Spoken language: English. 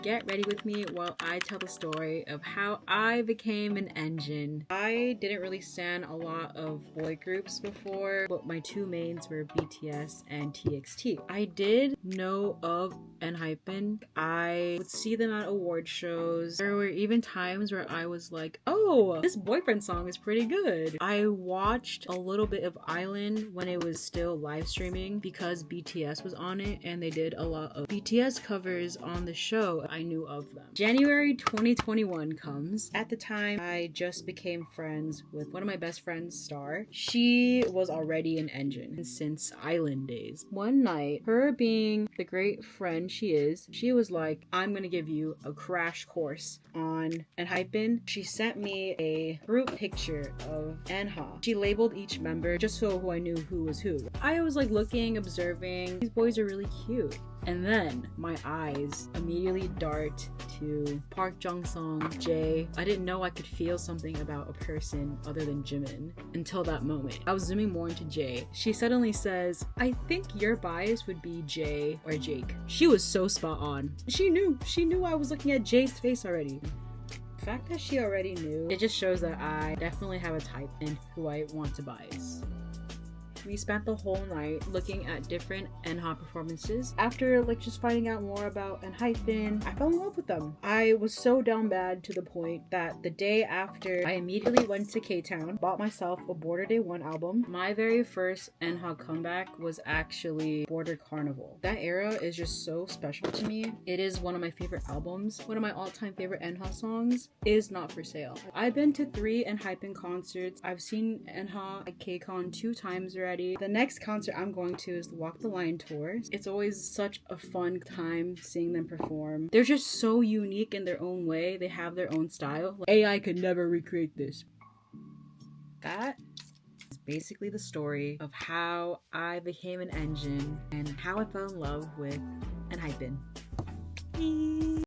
Get ready with me while I tell the story of how I became an engine. I didn't really stan a lot of boy groups before, but my two mains were BTS and TXT. I did know of ENHYPEN. I would see them at award shows. There were even times where I was like, oh, this boyfriend song is pretty good. I watched a little bit of Island when it was still live streaming because BTS was on it, and they did a lot of BTS covers on the show. I knew of them. January 2021 comes. At the time, I just became friends with one of my best friends, Star. She was already an engine since Island days. One night, her being the great friend she is, she was like, I'm gonna give you a crash course on ENHYPEN. She sent me a group picture of ENHA. She labeled each member just so I knew who was who. I was like looking, observing. These boys are really cute. And then my eyes immediately dart to Park Jung-sung, Jae. I didn't know I could feel something about a person other than Jimin until that moment. I was zooming more into Jae. She suddenly says, I think your bias would be Jae or Jake. She was so spot on. She knew I was looking at Jae's face already. The fact that she already knew, it just shows that I definitely have a type in who I want to bias. We spent the whole night looking at different ENHA performances. After just finding out more about ENHYPEN, I fell in love with them. I was so down bad to the point that the day after, I immediately went to K-Town, bought myself a Border Day 1 album. My very first ENHA comeback was actually Border Carnival. That era is just so special to me. It is one of my favorite albums. One of my all-time favorite ENHA songs is Not For Sale. I've been to 3 ENHYPEN concerts. I've seen ENHA at K-Con 2 times already. The next concert I'm going to is the Walk the Line tour. It's always such a fun time seeing them perform. They're just so unique in their own way. They have their own style. AI could never recreate this. That is basically the story of how I became an engine and how I fell in love with ENHYPEN.